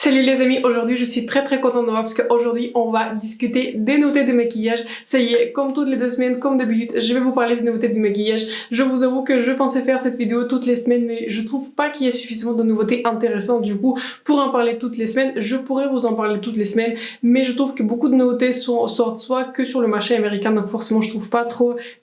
Salut les amis, aujourd'hui je suis très contente de voir parce qu'aujourd'hui on va discuter des nouveautés de maquillage. Ça y est, comme toutes les 2 semaines, comme d'habitude, je vais vous parler des nouveautés de maquillage. Je vous avoue que je pensais faire cette vidéo toutes les semaines, mais je trouve pas qu'il y ait suffisamment de nouveautés intéressantes. Du coup, pour en parler toutes les semaines, je pourrais vous en parler toutes les semaines, mais je trouve que beaucoup de nouveautés sortent soit que sur le marché américain, donc forcément je trouve pas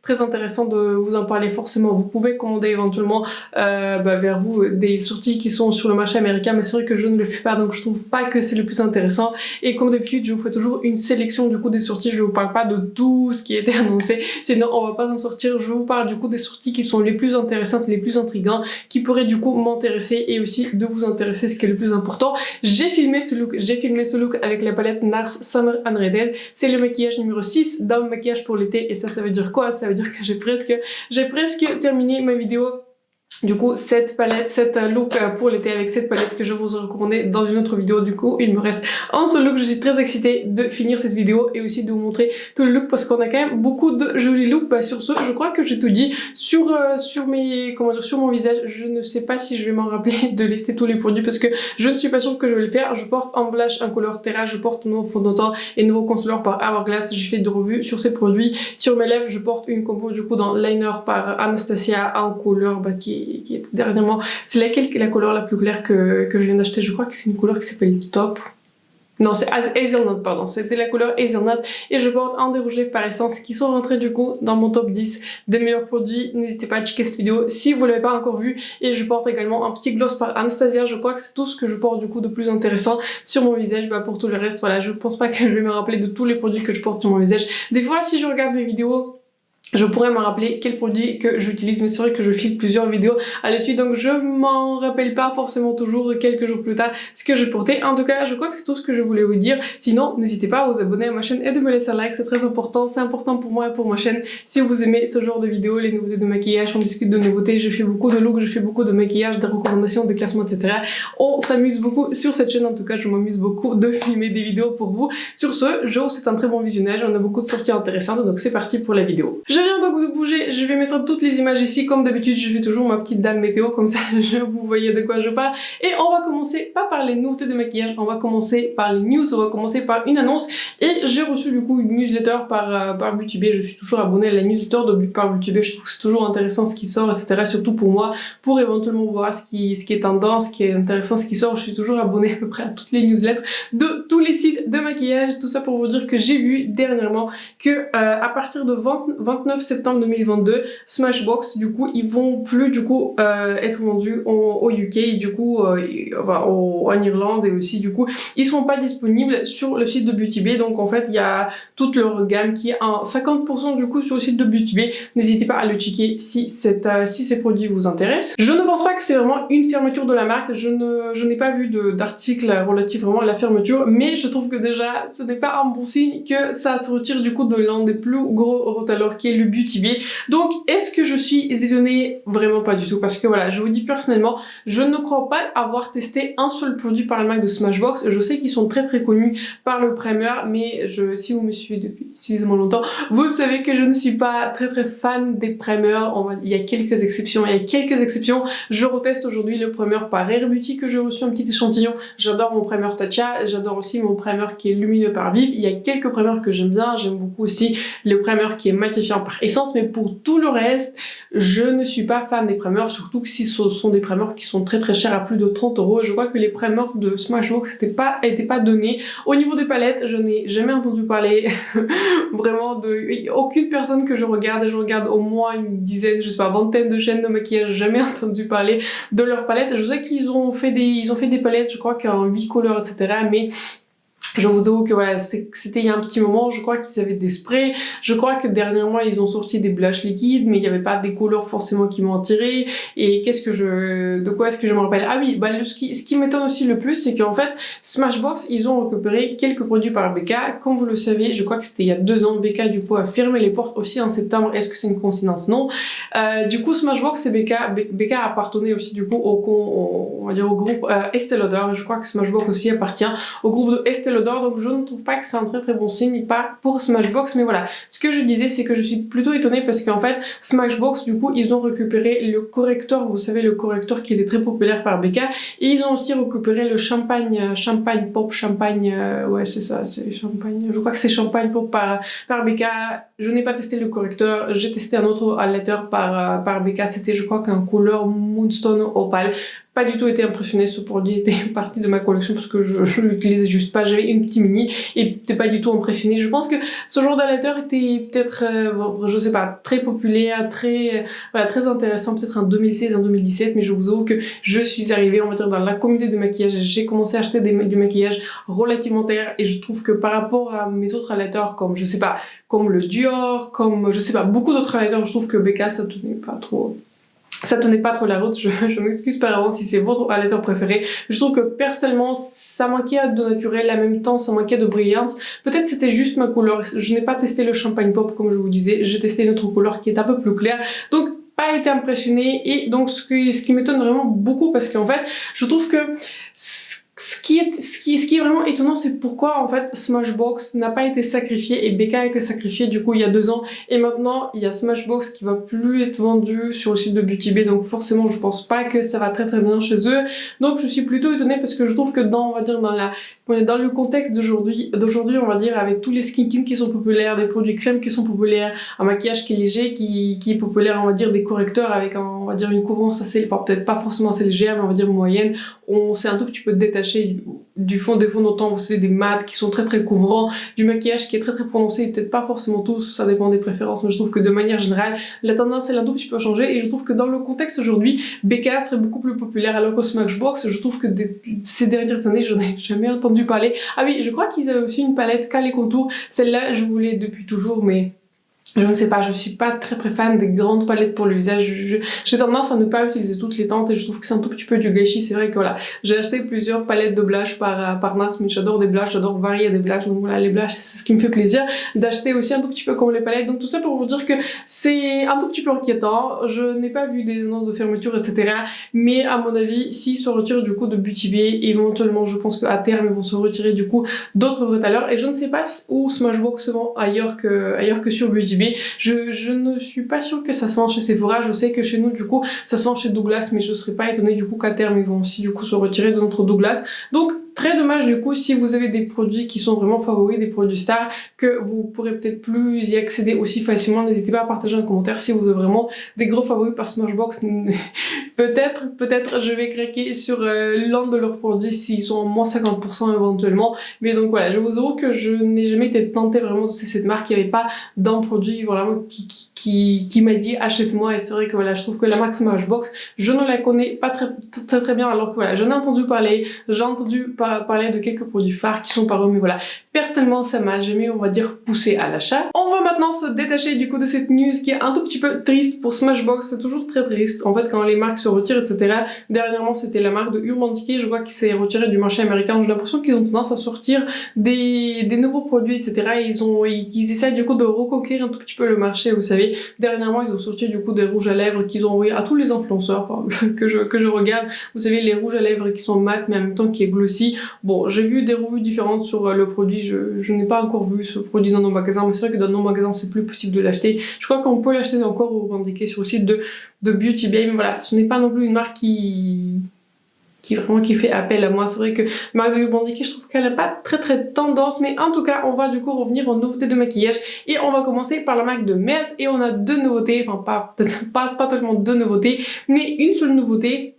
très intéressant de vous en parler forcément. Vous pouvez commander éventuellement vers vous des sorties qui sont sur le marché américain, mais c'est vrai que je ne le fais pas, donc je trouve pas que c'est le plus intéressant. Et comme d'habitude, je vous fais toujours une sélection du coup des sorties. Je vous parle pas de tout ce qui a été annoncé, sinon on va pas s'en sortir. Je vous parle du coup des sorties qui sont les plus intéressantes, les plus intrigantes, qui pourraient du coup m'intéresser et aussi de vous intéresser, ce qui est le plus important. J'ai filmé ce look avec la palette NARS Summer Unrated. C'est le maquillage numéro 6 dans le maquillage pour l'été, et ça veut dire quoi? Ça veut dire que j'ai presque terminé ma vidéo. Du coup, cette look pour l'été avec cette palette que je vous ai recommandé dans une autre vidéo. Du coup, il me reste un seul look. Je suis très excitée de finir cette vidéo et aussi de vous montrer tout le look parce qu'on a quand même beaucoup de jolis looks. Sur ce, je crois que j'ai tout dit sur mon visage. Je ne sais pas si je vais m'en rappeler de lister tous les produits parce que je ne suis pas sûre que je vais le faire. Je porte en blush un couleur Terra, je porte un nouveau fond de teint et un nouveau concealer par Hourglass. J'ai fait des revues sur ces produits. Sur mes lèvres, je porte une compo du coup dans liner par Anastasia en couleur qui est dernièrement. C'est la couleur la plus claire que je viens d'acheter. Je crois que c'est une couleur qui s'appelle Top. Non, c'est Hazelnut, pardon. C'était la couleur Hazelnut. Et je porte un des rouges lèvres par Essence qui sont rentrés du coup dans mon top 10 des meilleurs produits. N'hésitez pas à checker cette vidéo si vous l'avez pas encore vu. Et je porte également un petit gloss par Anastasia. Je crois que c'est tout ce que je porte du coup de plus intéressant sur mon visage. Pour tout le reste, voilà, je pense pas que je vais me rappeler de tous les produits que je porte sur mon visage. Des fois, si je regarde mes vidéos, je pourrais me rappeler quel produit que j'utilise, mais c'est vrai que je file plusieurs vidéos à la suite, donc je m'en rappelle pas forcément toujours quelques jours plus tard ce que je portais. En tout cas, je crois que c'est tout ce que je voulais vous dire. Sinon, n'hésitez pas à vous abonner à ma chaîne et de me laisser un like, c'est très important. C'est important pour moi et pour ma chaîne. Si vous aimez ce genre de vidéos, les nouveautés de maquillage, on discute de nouveautés, je fais beaucoup de looks, je fais beaucoup de maquillage, des recommandations, des classements, etc. On s'amuse beaucoup sur cette chaîne, en tout cas, je m'amuse beaucoup de filmer des vidéos pour vous. Sur ce, je vous souhaite un très bon visionnage, on a beaucoup de sorties intéressantes, donc c'est parti pour la vidéo. Je viens donc de bouger, je vais mettre toutes les images ici, comme d'habitude je fais toujours ma petite dame météo, comme ça vous voyez de quoi je parle. Et on va commencer pas par les nouveautés de maquillage, on va commencer par les news, on va commencer par une annonce. Et j'ai reçu du coup une newsletter par Beauty Bay. Je suis toujours abonnée à la newsletter par Beauty Bay, je trouve que c'est toujours intéressant ce qui sort, etc. Surtout pour moi, pour éventuellement voir ce qui est tendance, ce qui est intéressant, ce qui sort. Je suis toujours abonnée à peu près à toutes les newsletters de tous les sites de maquillage. Tout ça pour vous dire que j'ai vu dernièrement que à partir de 29 septembre 2022, Smashbox, du coup, ils vont plus du coup être vendus au UK, du coup, en Irlande, et aussi du coup, ils seront pas disponibles sur le site de Beauty Bay. Donc en fait, il y a toute leur gamme qui est à 50% du coup sur le site de Beauty Bay. N'hésitez pas à le checker si ces produits vous intéressent. Je ne pense pas que c'est vraiment une fermeture de la marque. Je n'ai pas vu d'article relatif vraiment à la fermeture, mais je trouve que déjà, ce n'est pas un bon signe que ça se retire du coup de l'un des plus gros retailers qui est le Beauty Bay. Donc, est-ce que je suis étonnée? Vraiment pas du tout, parce que voilà, je vous dis personnellement, je ne crois pas avoir testé un seul produit par la marque de Smashbox. Je sais qu'ils sont très connus par le primer, mais si vous me suivez depuis suffisamment longtemps, vous savez que je ne suis pas très fan des primers. Il y a quelques exceptions, Je reteste aujourd'hui le primer par Rare Beauty que j'ai reçu un petit échantillon. J'adore mon primer Tatcha, j'adore aussi mon primer qui est lumineux par Vive. Il y a quelques primers que j'aime bien, j'aime beaucoup aussi le primer qui est matifiant par Essence, mais pour tout le reste, je ne suis pas fan des primers, surtout que si ce sont des primers qui sont très chers à plus de 30 €. Je crois que les primers de Smashbox étaient pas donnés. Au niveau des palettes, je n'ai jamais entendu parler vraiment de aucune personne que je regarde au moins une dizaine, je sais pas, vingtaine de chaînes de maquillage, jamais entendu parler de leurs palettes. Je sais qu'ils ont fait des palettes, je crois qu'en 8 couleurs, etc. mais je vous avoue que voilà, c'était il y a un petit moment. Je crois qu'ils avaient des sprays, je crois que dernièrement ils ont sorti des blushs liquides, mais il n'y avait pas des couleurs forcément qui m'ont attiré. Et de quoi est-ce que je me rappelle? Ah oui, ce qui m'étonne aussi le plus, c'est qu'en fait Smashbox, ils ont récupéré quelques produits par BK. Comme vous le savez, je crois que c'était il y a 2 ans, BK du coup a fermé les portes aussi en septembre. Est-ce que c'est une coïncidence? Non. Du coup Smashbox et BK appartenaient aussi du coup on va dire au groupe Estée Lauder. Je crois que Smashbox aussi appartient au groupe de Estée Lauder. d'or, donc je ne trouve pas que c'est un très bon signe, pas pour Smashbox, mais voilà. Ce que je disais, c'est que je suis plutôt étonnée parce qu'en fait, Smashbox, du coup, ils ont récupéré le correcteur, vous savez, le correcteur qui était très populaire par BK, et ils ont aussi récupéré le champagne pop, ouais c'est ça, c'est champagne, je crois que c'est champagne pop par BK. Je n'ai pas testé le correcteur, j'ai testé un autre highlighter par BK, c'était je crois qu'un couleur Moonstone Opal. Pas du tout été impressionnée, ce produit était partie de ma collection parce que je l'utilisais juste pas, j'avais une petite mini et j'étais pas du tout impressionnée. Je pense que ce genre d'highlighter était peut-être, je sais pas, très populaire, voilà, très intéressant, peut-être en 2016, en 2017, mais je vous avoue que je suis arrivée, on va dire, dans la communauté de maquillage, j'ai commencé à acheter du maquillage relativement tard et je trouve que par rapport à mes autres highlighters comme, je sais pas, comme le Dior, comme, je sais pas, beaucoup d'autres highlighters, je trouve que BK ça tenait pas trop la route, je m'excuse par avance si c'est votre highlighter préféré. Je trouve que personnellement ça manquait de naturel, en même temps ça manquait de brillance. Peut-être c'était juste ma couleur, je n'ai pas testé le champagne pop comme je vous disais, j'ai testé une autre couleur qui est un peu plus claire. Donc pas été impressionnée et donc ce qui m'étonne vraiment beaucoup parce qu'en fait je trouve que ce qui est vraiment étonnant, c'est pourquoi en fait Smashbox n'a pas été sacrifié et BK a été sacrifié du coup il y a 2 ans et maintenant il y a Smashbox qui va plus être vendu sur le site de Beauty Bay, donc forcément je pense pas que ça va très bien chez eux. Donc je suis plutôt étonnée parce que je trouve que on va dire dans le contexte d'aujourd'hui on va dire avec tous les skin tints qui sont populaires, des produits crèmes qui sont populaires, un maquillage qui est léger, qui est populaire, on va dire des correcteurs avec on va dire une couvrance assez, enfin peut-être pas forcément assez légère mais on va dire moyenne, on s'est un tout petit peu détaché du fond des fonds de teint, vous savez, des mats qui sont très couvrants, du maquillage qui est très prononcé, peut-être pas forcément tous, ça dépend des préférences, mais je trouve que de manière générale, la tendance elle a un tout petit peu changé et je trouve que dans le contexte aujourd'hui, BK serait beaucoup plus populaire alors que Smashbox, je trouve que ces dernières années, j'en ai jamais entendu parler. Ah oui, je crois qu'ils avaient aussi une palette Cale Contour, celle-là je voulais depuis toujours, mais je ne sais pas, je suis pas très fan des grandes palettes pour le visage, j'ai tendance à ne pas utiliser toutes les teintes et je trouve que c'est un tout petit peu du gâchis. C'est vrai que voilà, j'ai acheté plusieurs palettes de blush par NARS, mais j'adore des blushs, j'adore varier des blushs, donc voilà, les blushs c'est ce qui me fait plaisir, d'acheter aussi un tout petit peu comme les palettes, donc tout ça pour vous dire que c'est un tout petit peu inquiétant. Je n'ai pas vu des annonces de fermeture etc, mais à mon avis s'ils se retirent du coup de Beauty Bay, éventuellement je pense qu'à terme ils vont se retirer du coup d'autres retailers et je ne sais pas où Smashbox se vend ailleurs que sur Beauty Bay. Je ne suis pas sûre que ça se vend chez Sephora, je sais que chez nous du coup ça se vend chez Douglas, mais je serais pas étonnée du coup qu'à terme ils vont aussi du coup se retirer de notre Douglas. Donc très dommage du coup si vous avez des produits qui sont vraiment favoris, des produits stars, que vous pourrez peut-être plus y accéder aussi facilement. N'hésitez pas à partager en commentaire si vous avez vraiment des gros favoris par Smashbox. peut-être je vais craquer sur l'un de leurs produits s'ils sont en moins 50% éventuellement. Mais donc voilà, je vous avoue que je n'ai jamais été tentée vraiment de cette marque, il n'y avait pas d'un produit vraiment qui m'a dit achète-moi, et c'est vrai que voilà, je trouve que la marque Smashbox, je ne la connais pas très bien, alors que voilà, j'en ai entendu parler, j'ai entendu parler de quelques produits phares qui sont parus, mais voilà, personnellement ça m'a jamais, on va dire, poussé à l'achat. On va maintenant se détacher du coup de cette news qui est un tout petit peu triste pour Smashbox, c'est toujours très triste en fait quand les marques se retirent etc. Dernièrement c'était la marque de Urban Decay, je vois qu'il s'est retiré du marché américain, j'ai l'impression qu'ils ont tendance à sortir des nouveaux produits etc. Et ils essaient du coup de reconquérir un tout petit peu le marché, vous savez. Dernièrement ils ont sorti du coup des rouges à lèvres qu'ils ont envoyé à tous les influenceurs, enfin, que je regarde, vous savez, les rouges à lèvres qui sont mat mais en même temps qui est glossy. Bon, j'ai vu des revues différentes sur le produit, je n'ai pas encore vu ce produit dans nos magasins, mais c'est vrai que dans nos magasins c'est plus possible de l'acheter. Je crois qu'on peut l'acheter encore au Urban Decay sur le site de Beauty Bay, mais voilà, ce n'est pas non plus une marque qui fait appel à moi. C'est vrai que la marque de Urban Decay, je trouve qu'elle n'a pas très tendance, mais en tout cas on va du coup revenir aux nouveautés de maquillage et on va commencer par la marque de Melt et on a 2 nouveautés, enfin pas totalement 2 nouveautés, mais une seule nouveauté.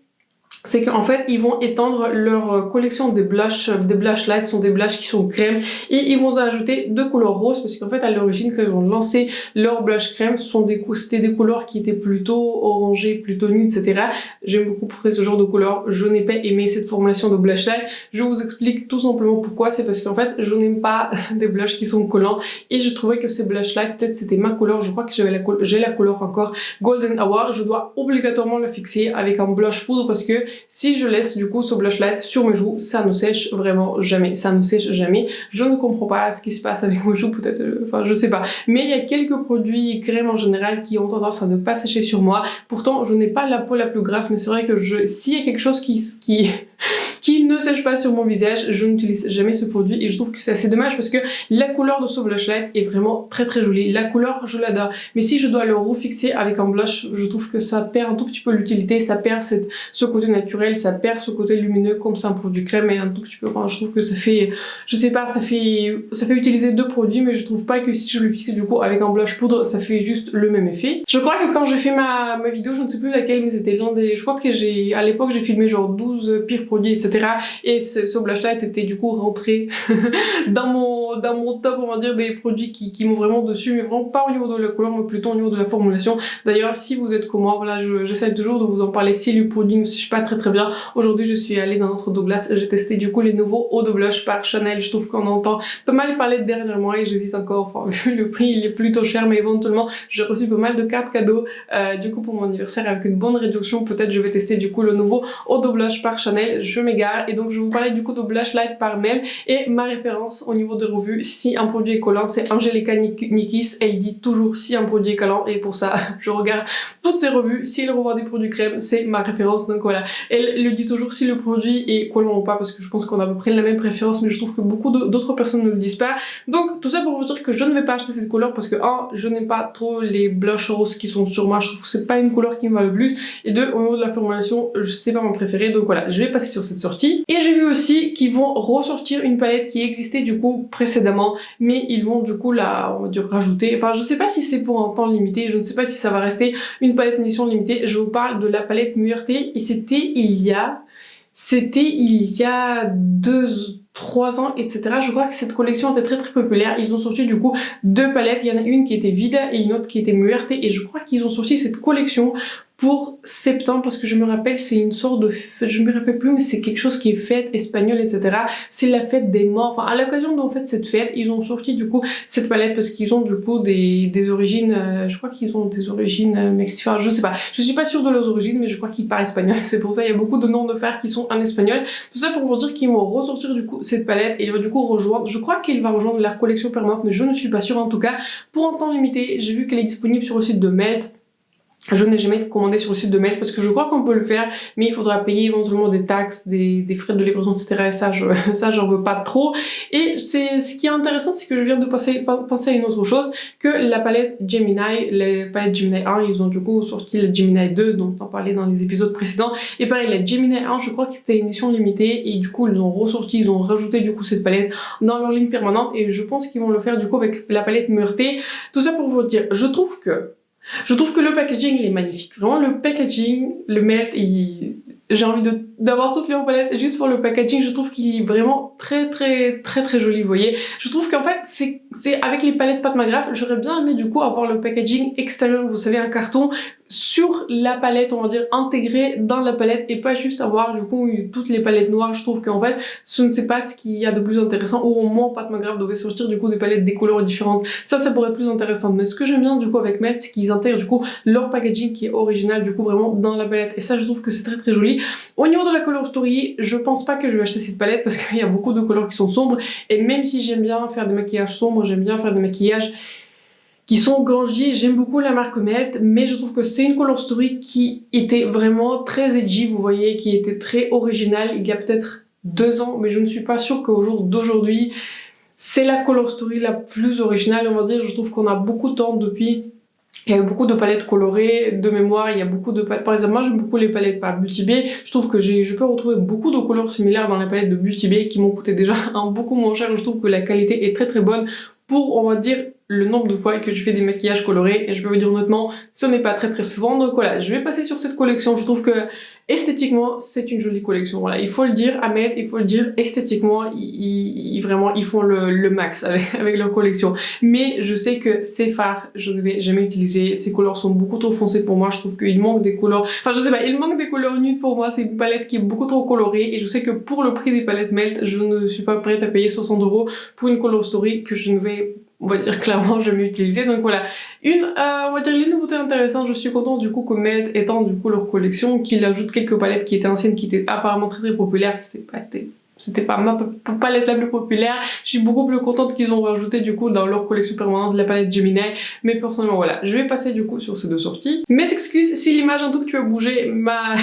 C'est qu'en fait ils vont étendre leur collection des blush light, ce sont des blushs qui sont crème, et ils vont ajouter 2 couleurs roses parce qu'en fait à l'origine quand ils ont lancé leur blush crème, c'était des couleurs qui étaient plutôt orangées, plutôt nudes etc. J'aime beaucoup porter ce genre de couleurs, je n'ai pas aimé cette formulation de blush light, je vous explique tout simplement pourquoi. C'est parce qu'en fait je n'aime pas des blushs qui sont collants et je trouvais que ces blush light, peut-être c'était ma couleur, je crois que j'ai la couleur encore Golden Hour, je dois obligatoirement la fixer avec un blush poudre parce que si je laisse du coup ce blush light sur mes joues, ça ne sèche vraiment jamais, ça ne sèche jamais. Je ne comprends pas ce qui se passe avec mes joues, peut-être, enfin je sais pas. Mais il y a quelques produits crèmes en général qui ont tendance à ne pas sécher sur moi. Pourtant, je n'ai pas la peau la plus grasse, mais c'est vrai que s'il y a quelque chose qui ne sèche pas sur mon visage, je n'utilise jamais ce produit et je trouve que c'est assez dommage parce que la couleur de ce blush light est vraiment très très jolie. La couleur, je l'adore, mais si je dois le refixer avec un blush, je trouve que ça perd un tout petit peu l'utilité, ça perd ce côté naturel, ça perd ce côté lumineux comme c'est un produit crème et un tout petit peu, enfin je trouve que ça fait, je sais pas, ça fait utiliser deux produits, mais je trouve pas que si je le fixe du coup avec un blush poudre, ça fait juste le même effet. Je crois que quand j'ai fait ma vidéo, je ne sais plus laquelle, mais c'était l'un des, je crois que à l'époque j'ai filmé genre 12 pires produits, etc. Et ce blush light était du coup rentré dans mon top, on va dire, des produits qui m'ont vraiment dessus, mais vraiment pas au niveau de la couleur, mais plutôt au niveau de la formulation. D'ailleurs, si vous êtes comme moi, voilà, j'essaie toujours de vous en parler si le produit ne sèche pas très très bien. Aujourd'hui, je suis allée dans notre Douglas, j'ai testé du coup les nouveaux eau de blush par Chanel. Je trouve qu'on entend pas mal parler de dernièrement et j'hésite encore, enfin vu le prix, il est plutôt cher, mais éventuellement, j'ai reçu pas mal de cartes cadeaux du coup pour mon anniversaire avec une bonne réduction. Peut-être je vais tester du coup le nouveau eau de blush par Chanel, je m'égare. Et donc je vais vous parler du coup de blush light par Mel et ma référence au niveau de revue si un produit est collant, c'est Angelica Nikis. Elle dit toujours si un produit est collant et pour ça je regarde toutes ses revues. Si elle revoit des produits crème, c'est ma référence, donc voilà. Elle le dit toujours si le produit est collant ou pas, parce que je pense qu'on a à peu près la même préférence, mais je trouve que beaucoup d'autres personnes ne le disent pas. Donc tout ça pour vous dire que je ne vais pas acheter cette couleur parce que je n'aime pas trop les blush roses qui sont sur moi, je trouve que c'est pas une couleur qui me va le plus, et deux, au niveau de la formulation, c'est pas mon préféré, donc voilà, je vais passer sur cette sortie. Et j'ai vu aussi qu'ils vont ressortir une palette qui existait du coup précédemment, mais ils vont du coup on va dire rajouter, enfin je sais pas si c'est pour un temps limité, je ne sais pas si ça va rester une palette édition limitée. Je vous parle de la palette Muerte et c'était il y a 3 ans, etc. Je crois que cette collection était très très populaire. Ils ont sorti du coup deux palettes, il y en a une qui était vide et une autre qui était Muerte, et je crois qu'ils ont sorti cette collection pour septembre, parce que je me rappelle, c'est une sorte de, je me rappelle plus, mais c'est quelque chose qui est fête espagnole, etc. C'est la fête des morts. Enfin, à l'occasion d'en fait cette fête, ils ont sorti du coup cette palette parce qu'ils ont du coup des origines, je crois qu'ils ont des origines mexicaines. Enfin, je sais pas, je suis pas sûre de leurs origines, mais je crois qu'ils parlent espagnol. C'est pour ça il y a beaucoup de noms de fer qui sont en espagnol. Tout ça pour vous dire qu'ils vont ressortir du coup cette palette et il va du coup rejoindre, je crois qu'il va rejoindre leur collection permanente, mais je ne suis pas sûre en tout cas. Pour un temps limité, j'ai vu qu'elle est disponible sur le site de Melt. Je n'ai jamais commandé sur le site de Melt parce que je crois qu'on peut le faire, mais il faudra payer éventuellement des taxes, des frais de livraison, etc. Et ça, j'en veux pas trop. Et ce qui est intéressant, c'est que je viens de penser à une autre chose, que la palette Gemini, les palettes Gemini 1, ils ont du coup sorti la Gemini 2, dont on parlait dans les épisodes précédents. Et pareil, la Gemini 1, je crois que c'était une édition limitée, et du coup, ils l'ont ressorti, ils ont rajouté du coup cette palette dans leur ligne permanente, et je pense qu'ils vont le faire du coup avec la palette Meurthe. Tout ça pour vous dire, je trouve que le packaging il est magnifique. Vraiment le packaging, le Melt, j'ai envie d'avoir toutes les palettes juste pour le packaging. Je trouve qu'il est vraiment très joli, vous voyez. Je trouve qu'en fait c'est avec les palettes Pat McGrath, j'aurais bien aimé du coup avoir le packaging extérieur, vous savez, un carton sur la palette, on va dire intégré dans la palette, et pas juste avoir du coup toutes les palettes noires. Je trouve qu'en fait ce ne c'est pas ce qu'il y a de plus intéressant, ou au moins Pat McGrath devait sortir du coup des palettes des couleurs différentes. Ça pourrait être plus intéressant. Mais ce que j'aime bien du coup avec Melt, c'est qu'ils intègrent du coup leur packaging qui est original du coup vraiment dans la palette, et ça je trouve que c'est très joli. Au niveau de la color story, je pense pas que je vais acheter cette palette parce qu'il y a beaucoup de couleurs qui sont sombres, et même si j'aime bien faire des maquillages sombres, j'aime bien faire des maquillages qui sont grangés, j'aime beaucoup la marque Melt, mais je trouve que c'est une color story qui était vraiment très edgy, vous voyez, qui était très originale il y a peut-être 2 ans, mais je ne suis pas sûre qu'au jour d'aujourd'hui c'est la color story la plus originale, on va dire. Je trouve qu'on a beaucoup de temps depuis. Il y a beaucoup de palettes colorées, de mémoire, il y a beaucoup de palettes. Par exemple, moi j'aime beaucoup les palettes par Beauty Bay. Je trouve que je peux retrouver beaucoup de couleurs similaires dans les palettes de Beauty Bay qui m'ont coûté déjà beaucoup moins cher. Je trouve que la qualité est très bonne pour, on va dire, le nombre de fois que je fais des maquillages colorés, et je peux vous dire honnêtement, ce n'est pas très souvent. Donc voilà, je vais passer sur cette collection. Je trouve que esthétiquement c'est une jolie collection, voilà, il faut le dire. À Melt, il faut le dire, esthétiquement vraiment ils font le max avec leur collection. Mais je sais que ces fards je ne vais jamais utiliser, ces couleurs sont beaucoup trop foncées pour moi. Je trouve qu'il manque des couleurs, enfin je sais pas, il manque des couleurs nudes pour moi. C'est une palette qui est beaucoup trop colorée, et je sais que pour le prix des palettes Melt, je ne suis pas prête à payer 60 € pour une color story que je ne vais on va dire clairement jamais utilisé. Donc voilà, on va dire les nouveautés intéressantes. Je suis contente du coup que Melt étend du coup leur collection, qu'ils ajoutent quelques palettes qui étaient anciennes, qui étaient apparemment très populaires. C'était pas ma palette la plus populaire. Je suis beaucoup plus contente qu'ils ont rajouté du coup dans leur collection permanente la palette Gemini. Mais personnellement voilà, je vais passer du coup sur ces deux sorties. Mes excuses si l'image un tout petit peu bougé, ma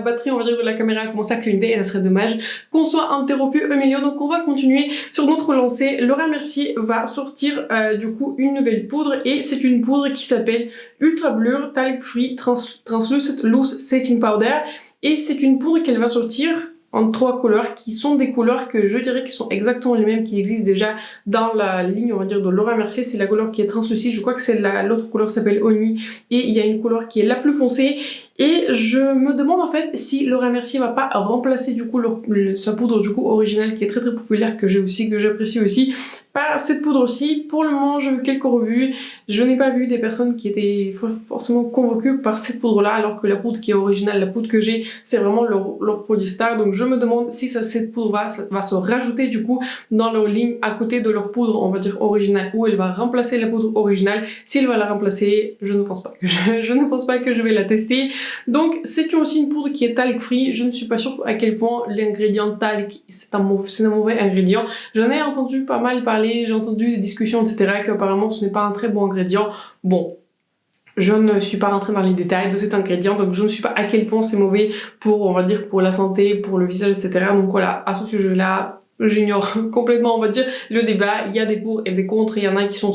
batterie on va dire de la caméra a commencé à clignoter et ça serait dommage qu'on soit interrompu au milieu. Donc on va continuer sur notre lancée. Laura Mercier va sortir du coup une nouvelle poudre et c'est une poudre qui s'appelle Ultra Blur Talc Free Translucent Loose Setting Powder et c'est une poudre qu'elle va sortir en 3 couleurs qui sont des couleurs que je dirais qui sont exactement les mêmes qui existent déjà dans la ligne on va dire de Laura Mercier. C'est la couleur qui est translucide, je crois que c'est l'autre couleur s'appelle Honey et il y a une couleur qui est la plus foncée et je me demande en fait si Laura Mercier va pas remplacer du coup sa poudre du coup originale qui est très populaire que j'ai aussi, que j'apprécie aussi par cette poudre aussi. Pour le moment j'ai vu quelques revues, je n'ai pas vu des personnes qui étaient forcément convaincues par cette poudre là alors que la poudre qui est originale, la poudre que j'ai c'est vraiment leur produit star. Donc je me demande si cette poudre va se rajouter du coup dans leur ligne à côté de leur poudre on va dire originale ou elle va remplacer la poudre originale. Si elle va la remplacer, je ne pense pas que je vais la tester. Donc c'est aussi une poudre qui est talc free. Je ne suis pas sûre à quel point l'ingrédient talc c'est un mauvais ingrédient. J'en ai entendu pas mal parler, j'ai entendu des discussions etc qu'apparemment ce n'est pas un très bon ingrédient. Bon, je ne suis pas rentrée dans les détails de cet ingrédient, donc je ne sais pas à quel point c'est mauvais pour, on va dire, pour la santé, pour le visage, etc. Donc voilà, à ce sujet-là, j'ignore complètement, on va dire, le débat. Il y a des pour et des contre, il y en a qui sont,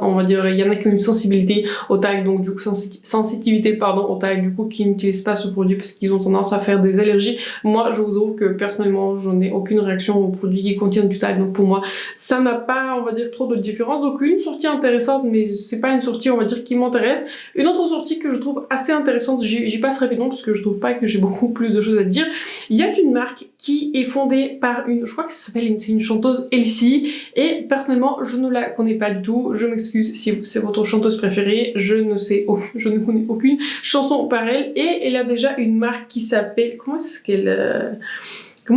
on va dire, il y en a qui ont une sensibilité au talc, donc du coup, sensitivité, pardon, au talc, du coup, qui n'utilisent pas ce produit parce qu'ils ont tendance à faire des allergies. Moi, je vous avoue que personnellement, je n'ai aucune réaction aux produits qui contiennent du talc, donc pour moi, ça n'a pas, on va dire, trop de différence. Donc une sortie intéressante, mais c'est pas une sortie, on va dire, qui m'intéresse. Une autre sortie que je trouve assez intéressante, j'y passe rapidement parce que je trouve pas que j'ai beaucoup plus de choses à dire. Il y a une marque qui est fondée par je crois que ça s'appelle, c'est une chanteuse Elsie, et personnellement je ne la connais pas du tout, je m'excuse si c'est votre chanteuse préférée, je ne connais aucune chanson par elle, et elle a déjà une marque qui s'appelle, comment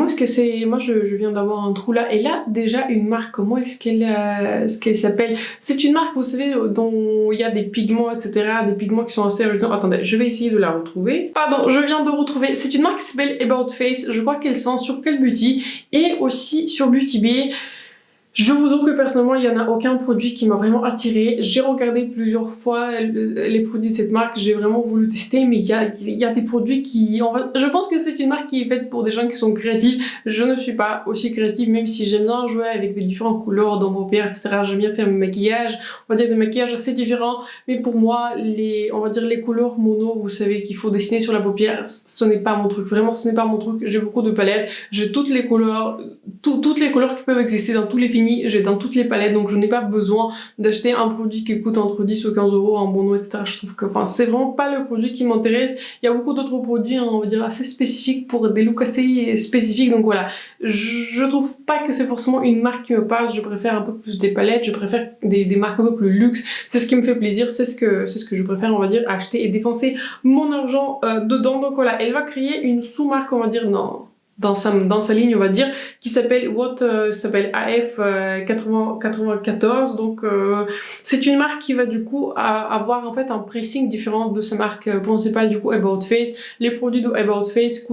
est-ce que c'est, moi je viens d'avoir un trou là, elle a déjà une marque, comment est-ce qu'elle s'appelle, c'est une marque vous savez dont il y a des pigments etc, des pigments qui sont assez originaux. Attendez, je vais essayer de la retrouver, pardon, je viens de retrouver, c'est une marque qui s'appelle About Face, je crois qu'elle sent sur Cult Beauty et aussi sur Beauty Bay. Je vous avoue que personnellement, il n'y en a aucun produit qui m'a vraiment attiré. J'ai regardé plusieurs fois les produits de cette marque, j'ai vraiment voulu tester, mais il y a des produits qui... je pense que c'est une marque qui est faite pour des gens qui sont créatifs. Je ne suis pas aussi créative, même si j'aime bien jouer avec des différentes couleurs dans mon paupières, etc. J'aime bien faire mes maquillages, on va dire des maquillages assez différents, mais pour moi, on va dire les couleurs mono, vous savez, qu'il faut dessiner sur la paupière, ce n'est pas mon truc. Vraiment, ce n'est pas mon truc. J'ai beaucoup de palettes, j'ai toutes les couleurs, toutes les couleurs qui peuvent exister dans tous les finis. J'ai dans toutes les palettes, donc je n'ai pas besoin d'acheter un produit qui coûte entre 10 ou 15 euros en mono, etc. Je trouve que, c'est vraiment pas le produit qui m'intéresse. Il y a beaucoup d'autres produits, on va dire, assez spécifiques pour des looks assez spécifiques, donc voilà. Je trouve pas que c'est forcément une marque qui me parle, je préfère un peu plus des palettes, je préfère des marques un peu plus luxe, c'est ce qui me fait plaisir, c'est ce que je préfère, on va dire, acheter et dépenser mon argent dedans. Donc voilà, elle va créer une sous-marque, on va dire, dans sa ligne on va dire, qui s'appelle AF 94. Donc c'est une marque qui va du coup avoir en fait un pricing différent de sa marque principale, du coup About Face. Les produits de About Face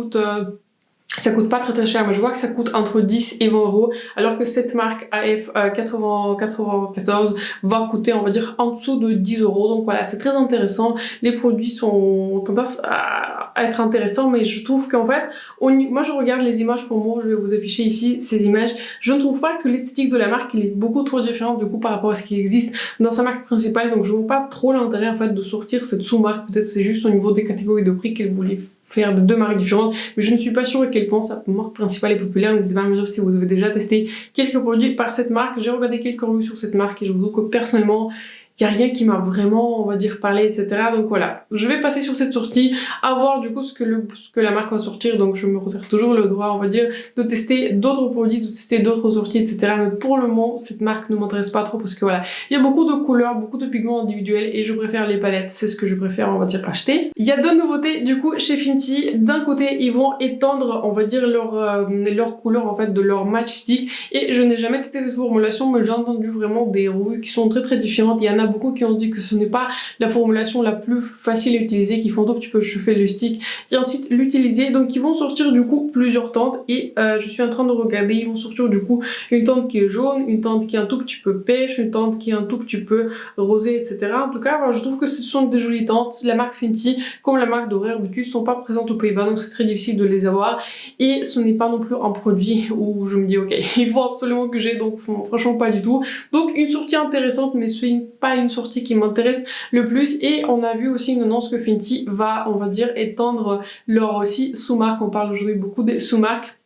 ça coûte pas très cher, mais je vois que ça coûte entre 10 et 20 euros, alors que cette marque AF 94 va coûter, on va dire, en dessous de 10 euros. Donc voilà, c'est très intéressant. Les produits sont tendance à être intéressants, mais je trouve qu'en fait, moi je regarde les images pour moi, je vais vous afficher ici ces images. Je ne trouve pas que l'esthétique de la marque, elle est beaucoup trop différente du coup par rapport à ce qui existe dans sa marque principale. Donc je vois pas trop l'intérêt en fait de sortir cette sous-marque. Peut-être c'est juste au niveau des catégories de prix qu'elle voulait faire de deux marques différentes, mais je ne suis pas sûre à quel point sa marque principale est populaire. N'hésitez pas à me dire si vous avez déjà testé quelques produits par cette marque. J'ai regardé quelques revues sur cette marque et je vous avoue que personnellement il y a rien qui m'a vraiment, on va dire, parlé, etc. Donc voilà, je vais passer sur cette sortie, à voir du coup ce que la marque va sortir. Donc je me réserve toujours le droit, on va dire, de tester d'autres produits, de tester d'autres sorties, etc. Mais pour le moment, cette marque ne m'intéresse pas trop parce que voilà, il y a beaucoup de couleurs, beaucoup de pigments individuels et je préfère les palettes. C'est ce que je préfère, on va dire, acheter. Il y a deux nouveautés du coup chez Fenty. D'un côté, ils vont étendre, on va dire, leur couleur en fait de leur matchstick. Et je n'ai jamais testé cette formulation, mais j'ai entendu vraiment des revues qui sont très différentes. Il y en a beaucoup qui ont dit que ce n'est pas la formulation la plus facile à utiliser, qui font donc tu peux chauffer le stick et ensuite l'utiliser. Donc ils vont sortir du coup plusieurs teintes et je suis en train de regarder. Ils vont sortir du coup une teinte qui est jaune, une teinte qui est un tout petit peu pêche, une teinte qui est un tout petit peu rosé, etc. En tout cas, voilà, je trouve que ce sont des jolies teintes. La marque Fenty, comme la marque Rare Beauty, ne sont pas présentes aux Pays-Bas, donc c'est très difficile de les avoir. Et ce n'est pas non plus un produit où je me dis ok, il faut absolument que j'ai, donc franchement pas du tout. Donc une sortie intéressante, mais c'est pas une sortie qui m'intéresse le plus. Et on a vu aussi une annonce que Fenty va, on va dire, étendre leur aussi sous-marque. On parle aujourd'hui beaucoup des sous-marques.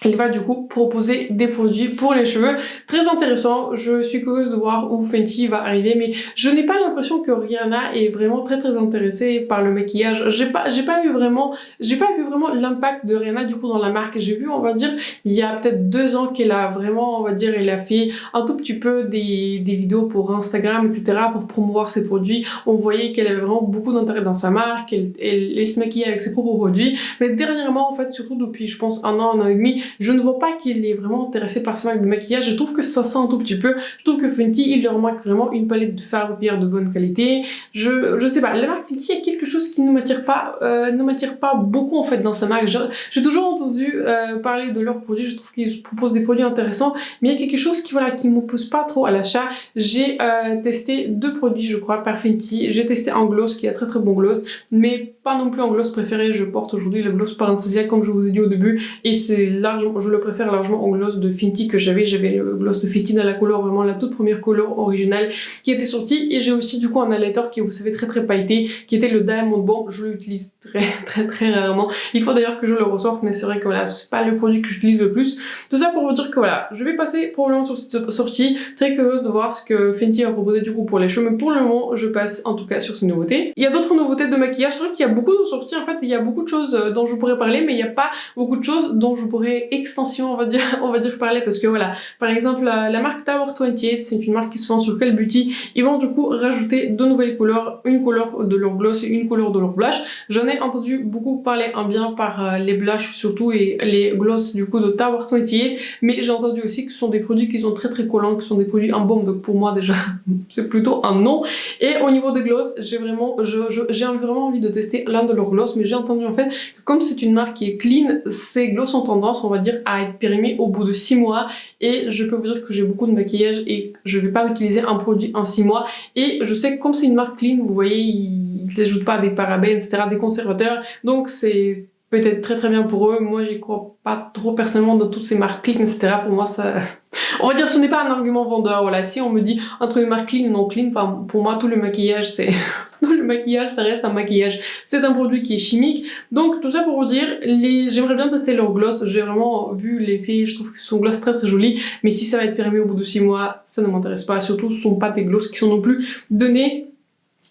Elle va du coup proposer des produits pour les cheveux. Très intéressant, je suis curieuse de voir où Fenty va arriver, mais je n'ai pas l'impression que Rihanna est vraiment très intéressée par le maquillage. J'ai pas vu vraiment l'impact de Rihanna du coup dans la marque. J'ai vu, on va dire, il y a peut-être 2 ans qu'elle a vraiment, on va dire, elle a fait un tout petit peu des vidéos pour Instagram, etc. pour promouvoir ses produits. On voyait qu'elle avait vraiment beaucoup d'intérêt dans sa marque, elle se maquillait avec ses propres produits, mais dernièrement, en fait, surtout depuis, je pense, un an et demi, je ne vois pas qu'il est vraiment intéressé par sa marque de maquillage. Je trouve que ça sent un tout petit peu. Je trouve que Fenty, il leur manque vraiment une palette de fard à paupières de bonne qualité. Je sais pas, la marque Fenty, il y a quelque chose qui ne m'attire pas beaucoup en fait dans sa marque. J'ai toujours entendu parler de leurs produits. Je trouve qu'ils proposent des produits intéressants, mais il y a quelque chose qui me pousse pas trop à l'achat. J'ai testé 2 produits, je crois, par Fenty. J'ai testé un gloss qui est un très bon gloss, mais pas non plus un gloss préféré. Je porte aujourd'hui le gloss par Anastasia, comme je vous ai dit au début, et c'est largement, je le préfère largement au gloss de Fenty que j'avais le gloss de Fenty dans la couleur, vraiment la toute première couleur originale qui était sortie. Et j'ai aussi du coup un highlighter qui est, vous savez, très pailleté, qui était le Diamond Bomb. Je l'utilise très rarement. Il faut d'ailleurs que je le ressorte, mais c'est vrai que voilà, c'est pas le produit que j'utilise le plus. Tout ça pour vous dire que voilà, je vais passer probablement sur cette sortie. Très curieuse de voir ce que Fenty va proposer du coup pour les cheveux, mais pour le moment, je passe en tout cas sur ces nouveautés. Il y a d'autres nouveautés de maquillage. C'est vrai qu'il y a beaucoup de sorties, en fait, il y a beaucoup de choses dont je pourrais parler, mais il n'y a pas beaucoup de choses dont je pourrais extension, on va dire parler, parce que voilà, par exemple, la marque Tower 28, c'est une marque qui se vend sur Call Beauty. Ils vont du coup rajouter 2 nouvelles couleurs, une couleur de leur gloss et une couleur de leur blush. J'en ai entendu beaucoup parler en bien par les blushs surtout et les gloss du coup de Tower 28, mais j'ai entendu aussi que ce sont des produits qui sont très collants, qui sont des produits en baume, donc pour moi déjà c'est plutôt un non. Et au niveau des gloss, j'ai vraiment envie de tester l'un de leurs gloss, mais j'ai entendu en fait que comme c'est une marque qui est clean, ces gloss ont tendance, on va dire, à être périmés au bout de 6 mois, et je peux vous dire que j'ai beaucoup de maquillage et je vais pas utiliser un produit en 6 mois, et je sais que comme c'est une marque clean, vous voyez, ils n'ajoutent pas des parabènes, etc., des conservateurs, donc c'est peut-être très bien pour eux. Moi j'y crois pas trop personnellement dans toutes ces marques clean, etc. Pour moi ça... on va dire ce n'est pas un argument vendeur, voilà. Si on me dit entre une marque clean et non clean, enfin pour moi tout le maquillage c'est... tout le maquillage ça reste un maquillage, c'est un produit qui est chimique. Donc tout ça pour vous dire, j'aimerais bien tester leur gloss. J'ai vraiment vu l'effet, je trouve que son gloss très joli, mais si ça va être périmé au bout de 6 mois, ça ne m'intéresse pas. Surtout ce sont pas des gloss qui sont non plus donnés.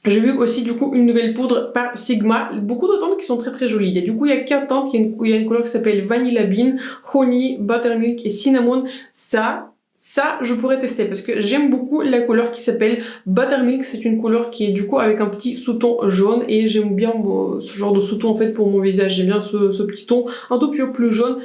J'ai vu aussi du coup une nouvelle poudre par Sigma, beaucoup de teintes qui sont très jolies. Il y a 4 teintes, il y a une couleur qui s'appelle Vanilla Bean, Honey, Buttermilk et Cinnamon. Ça je pourrais tester parce que j'aime beaucoup la couleur qui s'appelle Buttermilk. C'est une couleur qui est du coup avec un petit sous-ton jaune et j'aime bien ce genre de sous-ton en fait pour mon visage. J'aime bien ce petit ton un tout petit peu plus jaune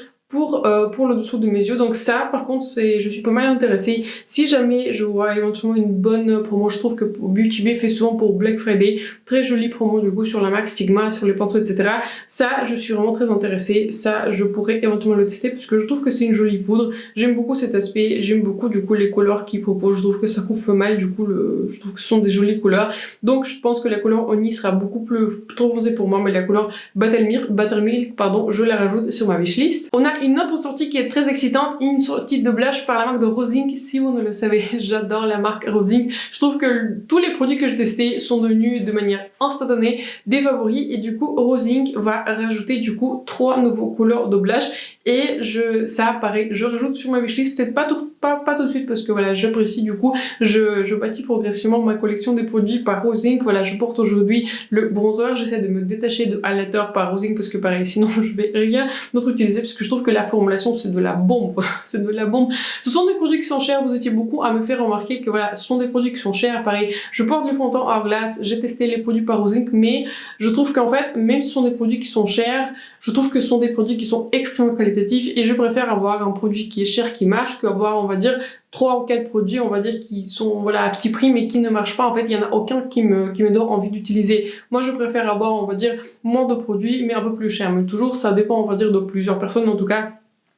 pour le dessous de mes yeux. Donc ça par contre je suis pas mal intéressée. Si jamais je vois éventuellement une bonne promo, je trouve que Beauty Bay fait souvent pour Black Friday très jolie promo du coup sur la marque Stigma, sur les pinceaux, etc. Ça je suis vraiment très intéressée. Ça je pourrais éventuellement le tester parce que je trouve que c'est une jolie poudre. J'aime beaucoup cet aspect, j'aime beaucoup du coup les couleurs qu'ils proposent. Je trouve que ça couvre mal, du coup je trouve que ce sont des jolies couleurs. Donc je pense que la couleur Honey sera beaucoup plus trop foncée pour moi, mais la couleur Buttermilk, pardon, je la rajoute sur ma wishlist. On a a une autre sortie qui est très excitante, une sortie de blush par la marque de Rosink. Si vous ne le savez, j'adore la marque Rosink. Je trouve que tous les produits que j'ai testés sont devenus de manière instantanée des favoris et du coup Rosink va rajouter du coup 3 nouveaux couleurs de blush et ça pareil, je rajoute sur ma wishlist, peut-être pas tout de suite parce que voilà, j'apprécie du coup, je bâtis progressivement ma collection des produits par Rosink. Voilà, je porte aujourd'hui le bronzer, j'essaie de me détacher de highlighter par Rosink parce que pareil, sinon je vais rien d'autre utiliser parce que je trouve que la formulation c'est de la bombe, c'est de la bombe. Ce sont des produits qui sont chers, vous étiez beaucoup à me faire remarquer que voilà, ce sont des produits qui sont chers, pareil, je porte le fond de teint Hourglass, j'ai testé les produits par Rosink, mais je trouve qu'en fait, même si ce sont des produits qui sont chers, je trouve que ce sont des produits qui sont extrêmement qualitatifs et je préfère avoir un produit qui est cher qui marche qu'avoir, on va dire, 3 ou 4 produits, on va dire, qui sont voilà à petit prix mais qui ne marchent pas. En fait, il y en a aucun qui me donne envie d'utiliser. Moi, je préfère avoir, on va dire, moins de produits mais un peu plus cher. Mais toujours, ça dépend, on va dire, de plusieurs personnes. En tout cas,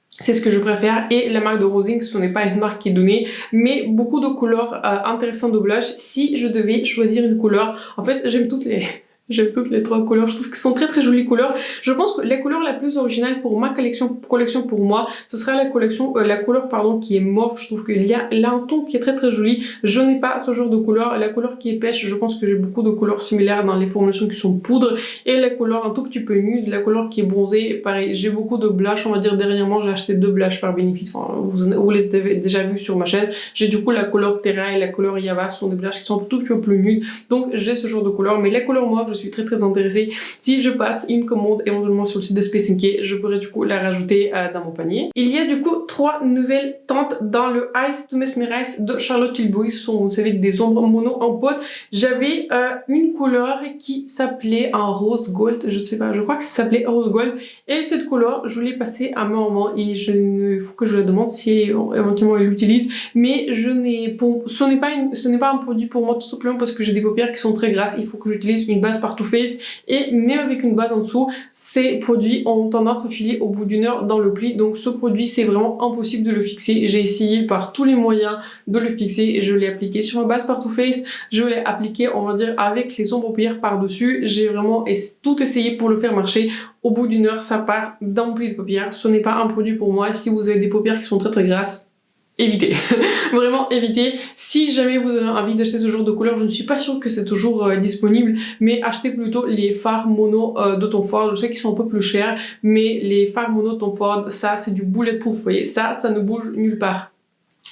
c'est ce que je préfère. Et la marque de Rosink, ce n'est pas une marque qui est donnée, mais beaucoup de couleurs intéressantes de blush. Si je devais choisir une couleur, en fait, j'aime toutes les 3 couleurs, je trouve que ce sont très très jolies couleurs. Je pense que la couleur la plus originale pour ma collection pour moi, ce sera la couleur pardon qui est mauve. Je trouve qu'il y a là un ton qui est très très joli. Je n'ai pas ce genre de couleur. La couleur qui est pêche, je pense que j'ai beaucoup de couleurs similaires dans les formulations qui sont poudre. Et la couleur un tout petit peu nude, la couleur qui est bronzée, pareil, j'ai beaucoup de blush, on va dire dernièrement j'ai acheté 2 blushs par Benefit. Enfin, vous les avez déjà vus sur ma chaîne. J'ai du coup la couleur Terra et la couleur Java, ce sont des blushs qui sont un tout petit peu plus nudes. Donc j'ai ce genre de couleur, mais la couleur mauve, je suis très très intéressée. Si je passe une commande éventuellement sur le site de Space NK, je pourrais du coup la rajouter dans mon panier. Il y a du coup 3 nouvelles teintes dans le Ice to Mesmerize de Charlotte Tilbury. Ce sont, vous savez, des ombres mono en pote. J'avais une couleur qui s'appelait un rose gold, je sais pas, je crois que ça s'appelait rose gold, et cette couleur je l'ai passée à ma maman et il faut que je la demande si éventuellement elle l'utilise, mais ce n'est pas un produit pour moi, tout simplement parce que j'ai des paupières qui sont très grasses. Il faut que j'utilise une base par Too Faced et même avec une base en dessous, ces produits ont tendance à filer au bout d'une heure dans le pli. Donc ce produit, c'est vraiment impossible de le fixer. J'ai essayé par tous les moyens de le fixer et je l'ai appliqué sur ma base par Too Faced. Je l'ai appliqué, on va dire, avec les ombres paupières par-dessus. J'ai vraiment tout essayé pour le faire marcher. Au bout d'une heure, ça part dans mon pli de paupières. Ce n'est pas un produit pour moi. Si vous avez des paupières qui sont très très grasses, évitez, vraiment évitez. Si jamais vous avez envie d'acheter ce genre de couleur, je ne suis pas sûre que c'est toujours disponible, mais achetez plutôt les fards mono de Tom Ford. Je sais qu'ils sont un peu plus chers, mais les fards mono Tom Ford, ça c'est du bulletproof, vous voyez, ça ne bouge nulle part.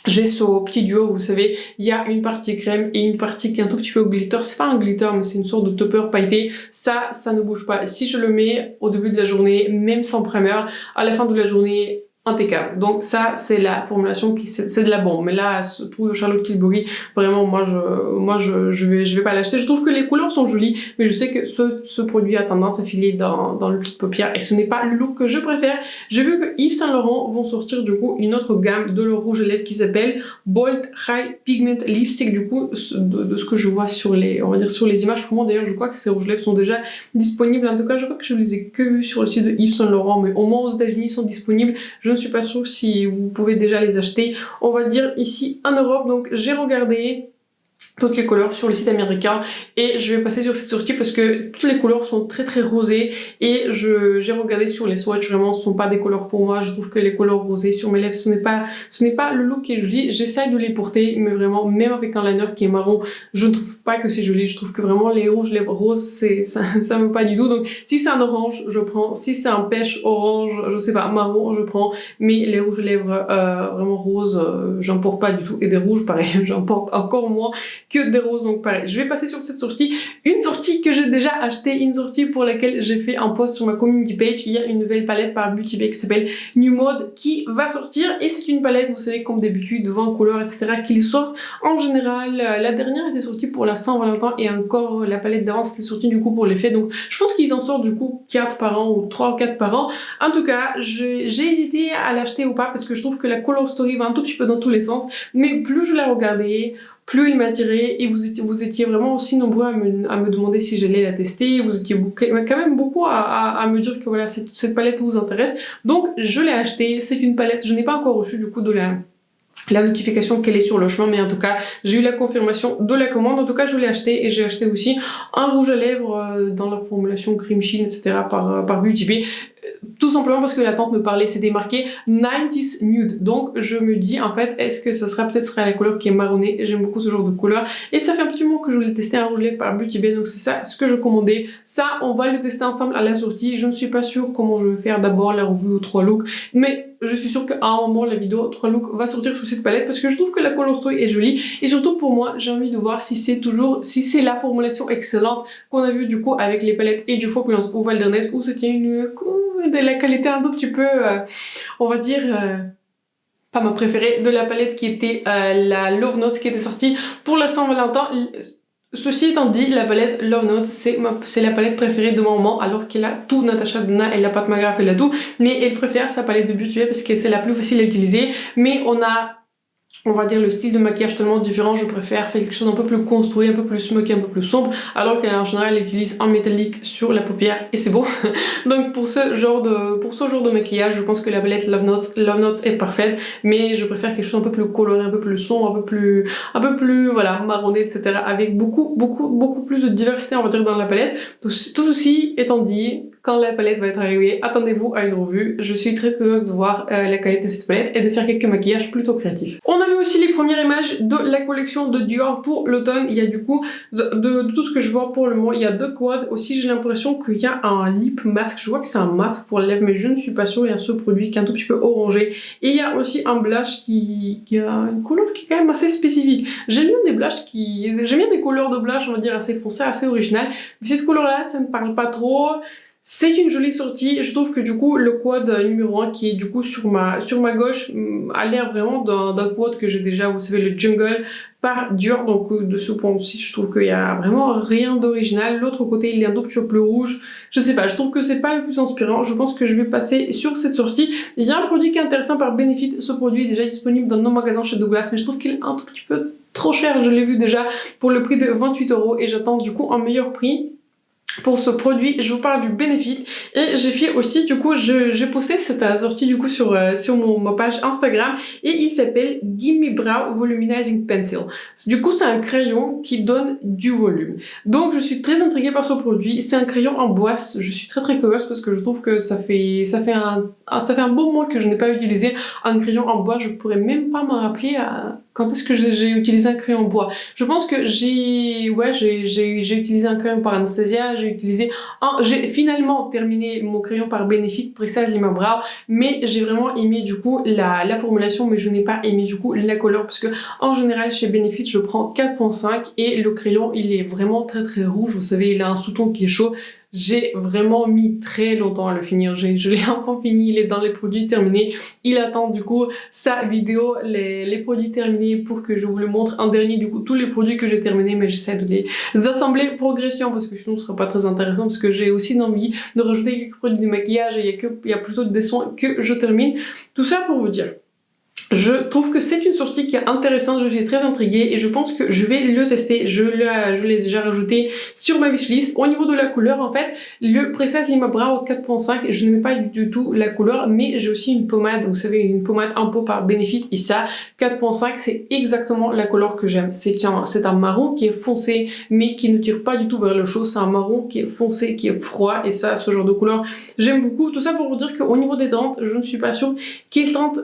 J'ai ce petit duo, vous savez, il y a une partie crème et une partie qui est un tout petit peu glitter. C'est pas un glitter, mais c'est une sorte de topper pailleté. Ça ne bouge pas. Si je le mets au début de la journée, même sans primer, à la fin de la journée, impeccable. Donc ça, c'est la formulation qui c'est de la bombe. Mais là, ce trou de Charlotte Tilbury, vraiment, moi je vais pas l'acheter. Je trouve que les couleurs sont jolies, mais je sais que ce produit a tendance à filer dans le pli de paupières et ce n'est pas le look que je préfère. J'ai vu que Yves Saint Laurent vont sortir du coup une autre gamme de leur rouge à lèvres qui s'appelle Bold High Pigment Lipstick. Du coup, de ce que je vois sur les, on va dire sur les images, pour moi d'ailleurs, je crois que ces rouges à lèvres sont déjà disponibles. En tout cas, je crois que je les ai que vus sur le site de Yves Saint Laurent, mais au moins aux États-Unis, ils sont disponibles. Je ne suis pas sûre si vous pouvez déjà les acheter, on va dire ici en Europe. Donc j'ai regardé toutes les couleurs sur le site américain et je vais passer sur cette sortie parce que toutes les couleurs sont très très rosées et j'ai regardé sur les swatchs, vraiment ce sont pas des couleurs pour moi. Je trouve que les couleurs rosées sur mes lèvres, ce n'est pas le look qui est joli. J'essaie de les porter, mais vraiment même avec un liner qui est marron, je ne trouve pas que c'est joli. Je trouve que vraiment les rouges lèvres roses, ça me va pas du tout. Donc si c'est un orange, je prends. Si c'est un pêche orange, je sais pas, marron, je prends. Mais les rouges lèvres vraiment roses, j'en porte pas du tout. Et des rouges, pareil, j'en porte encore moins que des roses. Donc pareil, je vais passer sur cette sortie, une sortie que j'ai déjà achetée, une sortie pour laquelle j'ai fait un post sur ma community page. Il y a une nouvelle palette par Beauty Bay qui s'appelle New Mode qui va sortir et c'est une palette, vous savez, comme d'habitude, 20 couleurs, etc. qu'ils sortent en général. La dernière était sortie pour la Saint-Valentin et encore la palette d'avant c'était sortie du coup pour les fêtes. Donc je pense qu'ils en sortent du coup 4 par an ou 3 ou 4 par an. En tout cas, j'ai hésité à l'acheter ou pas parce que je trouve que la color story va un tout petit peu dans tous les sens, mais plus je la regardais, plus il m'attirait et vous étiez vraiment aussi nombreux à me demander si j'allais la tester. Vous étiez quand même beaucoup à me dire que voilà, cette palette vous intéresse. Donc je l'ai achetée, c'est une palette, je n'ai pas encore reçu du coup de la notification qu'elle est sur le chemin, mais en tout cas j'ai eu la confirmation de la commande. En tout cas je l'ai acheté et j'ai acheté aussi un rouge à lèvres dans la formulation cream sheen, etc. par Beauty Bay. tout simplement parce que la teinte me parlait, c'était marqué 90s nude. Donc je me dis en fait, est-ce que ça sera peut-être la couleur qui est marronnée? J'aime beaucoup ce genre de couleur. Et ça fait un petit moment que je voulais tester un rouge lèvres par Beauty Bay, donc c'est ça ce que je commandais. Ça, on va le tester ensemble à la sortie. Je ne suis pas sûre comment je vais faire d'abord la revue aux 3 looks, mais je suis sûre qu'à un moment la vidéo 3 looks va sortir sous cette palette parce que je trouve que la colostoy est jolie et surtout pour moi j'ai envie de voir si c'est la formulation excellente qu'on a vue du coup avec les palettes et du Opulence ou Wilderness, où c'était de la qualité un tout petit peu on va dire pas ma préférée de la palette qui était la Love Notes qui était sortie pour la Saint-Valentin. Ceci étant dit, la palette Love Notes, c'est la palette préférée de ma maman, alors qu'elle a tout, Natasha Denona, elle a Pat McGrath, elle a tout, mais elle préfère sa palette de Beauty Bay parce que c'est la plus facile à utiliser, mais on va dire le style de maquillage tellement différent, je préfère faire quelque chose un peu plus construit, un peu plus smoky, un peu plus sombre, alors qu'en général elle utilise un métallique sur la paupière et c'est beau. Donc pour ce genre de maquillage, je pense que la palette Love Notes est parfaite, mais je préfère quelque chose un peu plus coloré, un peu plus sombre, un peu plus voilà, marronné, etc. avec beaucoup plus de diversité on va dire dans la palette. Tout ceci étant dit, quand la palette va être arrivée, attendez-vous à une revue. Je suis très curieuse de voir la qualité de cette palette et de faire quelques maquillages plutôt créatifs. On a vu aussi les premières images de la collection de Dior pour l'automne. Il y a du coup, de tout ce que je vois pour le moment, il y a 2 quads. Aussi, j'ai l'impression qu'il y a un lip mask. Je vois que c'est un masque pour les lèvres, mais je ne suis pas sûre. Il y a ce produit qui est un tout petit peu orangé. Et il y a aussi un blush qui a une couleur qui est quand même assez spécifique. J'aime bien des couleurs de blush, on va dire, assez foncées, assez originales. Mais cette couleur-là, ça ne parle pas trop. C'est une jolie sortie, je trouve que du coup le quad numéro 1 qui est du coup sur ma gauche a l'air vraiment d'un quad que j'ai déjà, vous savez, le Jungle par Dior, donc de ce point aussi je trouve qu'il y a vraiment rien d'original. L'autre côté il est un tout petit peu plus rouge, je sais pas, je trouve que c'est pas le plus inspirant, je pense que je vais passer sur cette sortie. Il y a un produit qui est intéressant par Benefit, ce produit est déjà disponible dans nos magasins chez Douglas, mais je trouve qu'il est un tout petit peu trop cher, je l'ai vu déjà pour le prix de 28 € et j'attends du coup un meilleur prix. Pour ce produit, je vous parle du Benefit et j'ai fait aussi, du coup, j'ai posté cette sortie du coup sur ma page Instagram et il s'appelle Gimme Brow Volumizing Pencil. Du coup, c'est un crayon qui donne du volume. Donc, je suis très intriguée par ce produit. C'est un crayon en bois. Je suis très curieuse parce que je trouve que ça fait un bon mois que je n'ai pas utilisé un crayon en bois. Je pourrais même pas me rappeler quand est-ce que j'ai utilisé un crayon en bois. Je pense que j'ai utilisé un crayon par Anastasia, j'ai finalement terminé mon crayon par Benefit Precise Lima Brow, mais j'ai vraiment aimé du coup la formulation, mais je n'ai pas aimé du coup la couleur parce que en général chez Benefit je prends 4.5 et le crayon il est vraiment très rouge, vous savez, il a un sous-ton qui est chaud. J'ai vraiment mis très longtemps à le finir, je l'ai enfin fini, il est dans les produits terminés. Il attend du coup sa vidéo, les produits terminés pour que je vous le montre en dernier, du coup tous les produits que j'ai terminés, mais j'essaie de les assembler progression parce que sinon ce sera pas très intéressant parce que j'ai aussi envie de rajouter quelques produits de maquillage et il y a plutôt des soins que je termine. Tout ça pour vous dire. Je trouve que c'est une sortie qui est intéressante, je suis très intriguée et je pense que je vais le tester. Je l'ai déjà rajouté sur ma wishlist. Au niveau de la couleur, en fait, le Precise Lima Brow 4.5, je n'aime pas du tout la couleur, mais j'ai aussi une pommade, vous savez, une pommade en pot par Benefit et ça, 4.5, c'est exactement la couleur que j'aime. C'est un marron qui est foncé, mais qui ne tire pas du tout vers le chaud. C'est un marron qui est foncé, qui est froid et ça, ce genre de couleur, j'aime beaucoup. Tout ça pour vous dire qu'au niveau des teintes, je ne suis pas sûre quelle teinte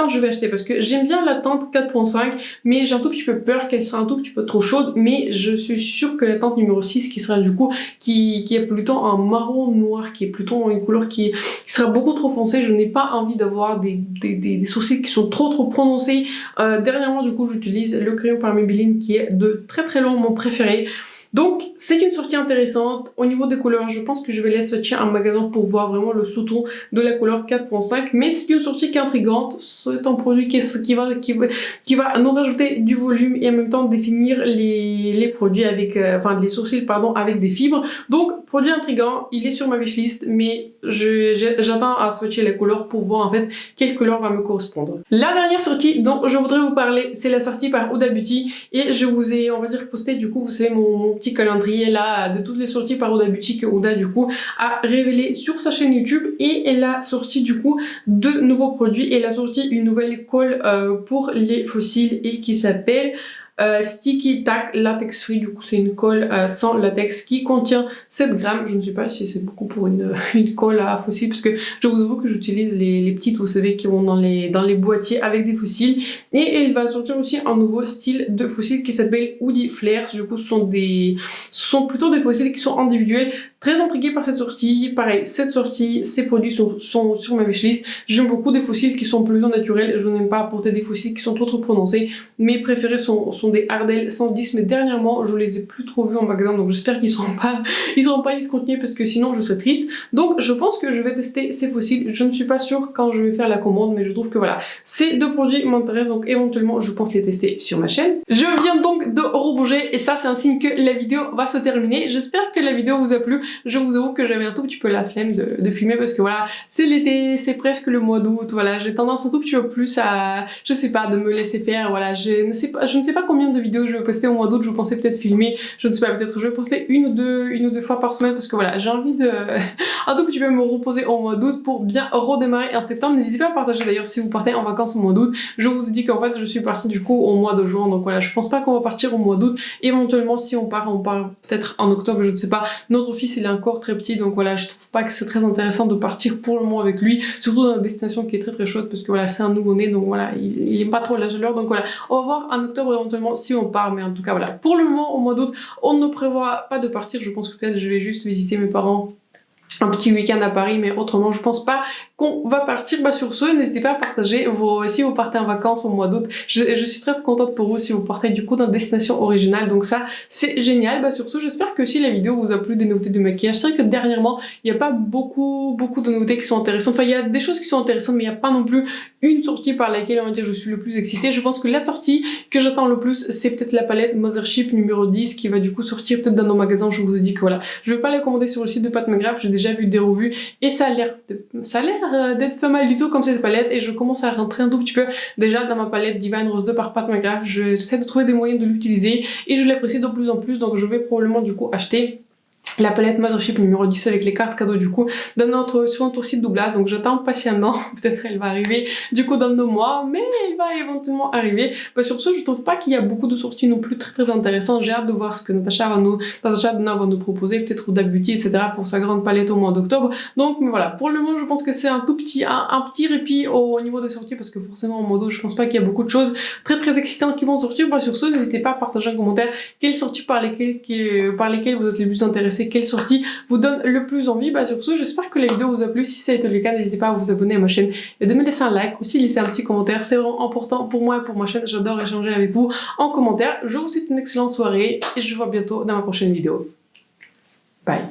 je vais acheter parce que j'aime bien la teinte 4.5 mais j'ai un tout petit peu peur qu'elle soit un tout petit peu trop chaude, mais je suis sûre que la teinte numéro 6 qui sera du coup qui est plutôt un marron noir, qui est plutôt une couleur qui sera beaucoup trop foncée, je n'ai pas envie d'avoir des sourcils qui sont trop prononcés. Dernièrement du coup j'utilise le crayon par Maybelline qui est de très loin mon préféré. Donc c'est une sortie intéressante. Au niveau des couleurs, je pense que je vais laisser swatcher un magasin pour voir vraiment le sous-ton de la couleur 4.5, mais c'est une sortie qui est intrigante. C'est un produit qui va nous rajouter du volume et en même temps définir les produits avec les sourcils pardon avec des fibres. Donc produit intrigant, il est sur ma wishlist, mais j'attends à swatcher la couleur pour voir en fait quelle couleur va me correspondre. La dernière sortie dont je voudrais vous parler, c'est la sortie par Huda Beauty et je vous ai, on va dire, posté du coup, vous savez, mon petit calendrier là de toutes les sorties par Huda Beauty que Huda du coup a révélé sur sa chaîne YouTube et elle a sorti du coup 2 nouveaux produits. Elle a sorti une nouvelle colle pour les fossiles et qui s'appelle Sticky Tack Latex Free. Du coup, c'est une colle sans latex qui contient 7 grammes. Je ne sais pas si c'est beaucoup pour une colle à fossiles, parce que je vous avoue que j'utilise les petites, vous savez, qui vont dans les boîtiers avec des fossiles. Et il va sortir aussi un nouveau style de fossiles qui s'appelle Woody Flares. Du coup, ce sont plutôt des fossiles qui sont individuels. Très intriguée par cette sortie. Pareil, cette sortie, ces produits sont sur ma wishlist. J'aime beaucoup des fossiles qui sont plutôt naturels. Je n'aime pas apporter des fossiles qui sont trop prononcés. Mes préférés sont des Ardell 110, mais dernièrement, je les ai plus trop vus en magasin, donc j'espère qu'ils seront pas discontinués, parce que sinon je serais triste. Donc je pense que je vais tester ces fossiles. Je ne suis pas sûre quand je vais faire la commande, mais je trouve que voilà, ces deux produits m'intéressent, donc éventuellement je pense les tester sur ma chaîne. Je viens donc de rebouger, et ça c'est un signe que la vidéo va se terminer. J'espère que la vidéo vous a plu. Je vous avoue que j'avais un tout petit peu la flemme de filmer, parce que voilà, c'est l'été, c'est presque le mois d'août, voilà, j'ai tendance un tout petit peu plus à, je sais pas, de me laisser faire, voilà, je ne sais pas combien de vidéos je vais poster au mois d'août. Je pensais peut-être filmer, je ne sais pas, peut-être je vais poster une ou deux fois par semaine, parce que voilà, j'ai envie de un tout petit peu me reposer au mois d'août pour bien redémarrer en septembre. N'hésitez pas à partager d'ailleurs si vous partez en vacances au mois d'août. Je vous ai dit qu'en fait je suis partie du coup au mois de juin, donc voilà, je pense pas qu'on va partir au mois d'août. Éventuellement si on part peut-être en octobre, je ne sais pas. Notre fils il est encore très petit, donc voilà, je trouve pas que c'est très intéressant de partir pour le moment avec lui, surtout dans une destination qui est très chaude, parce que voilà, c'est un nouveau-né, donc voilà, il aime pas trop la chaleur, donc voilà, on va voir en octobre éventuellement si on part, mais en tout cas voilà, pour le moment au mois d'août on ne prévoit pas de partir. Je pense que peut-être je vais juste visiter mes parents un petit week-end à Paris, mais autrement je pense pas qu'on va partir. Bah sur ce, n'hésitez pas à partager si vous partez en vacances au mois d'août. Je suis très contente pour vous si vous partez du coup dans une destination originale, donc ça c'est génial. Bah sur ce, j'espère que si la vidéo vous a plu, des nouveautés de maquillage. C'est vrai que dernièrement il n'y a pas beaucoup de nouveautés qui sont intéressantes. Enfin il y a des choses qui sont intéressantes, mais il n'y a pas non plus une sortie par laquelle on va dire je suis le plus excitée. Je pense que la sortie que j'attends le plus, c'est peut-être la palette Mothership numéro 10 qui va du coup sortir peut-être dans nos magasins. Je vous ai dit que voilà, je vais pas la commander sur le site de Pat McGrath, j'ai déjà vu des revues et ça a l'air d'être pas mal du tout comme cette palette, et je commence à rentrer un tout petit peu déjà dans ma palette Divine Rose 2 par Pat McGrath. J'essaie de trouver des moyens de l'utiliser et je l'apprécie de plus en plus, donc je vais probablement du coup acheter la palette Mothership numéro 10 avec les cartes cadeaux du coup sur notre site Douglas. Donc j'attends patiemment, peut-être elle va arriver du coup dans 2 mois, mais elle va éventuellement arriver. Bah, sur ce, je trouve pas qu'il y a beaucoup de sorties non plus très intéressantes. J'ai hâte de voir ce que Natasha Denona va nous proposer, peut-être Huda Beauty, etc. pour sa grande palette au mois d'octobre. Donc mais voilà, pour le moment je pense que c'est un petit répit au niveau des sorties, parce que forcément au mois d'août je pense pas qu'il y a beaucoup de choses très excitantes qui vont sortir. Bah, sur ce, n'hésitez pas à partager en commentaire quelles sorties par lesquelles vous êtes les plus intéressés, quelle sortie vous donne le plus envie. Bah sur ce, j'espère que la vidéo vous a plu. Si ça a été le cas, n'hésitez pas à vous abonner à ma chaîne et de me laisser un like, aussi laisser un petit commentaire, c'est vraiment important pour moi et pour ma chaîne. J'adore échanger avec vous en commentaire. Je vous souhaite une excellente soirée et je vous vois bientôt dans ma prochaine vidéo. Bye.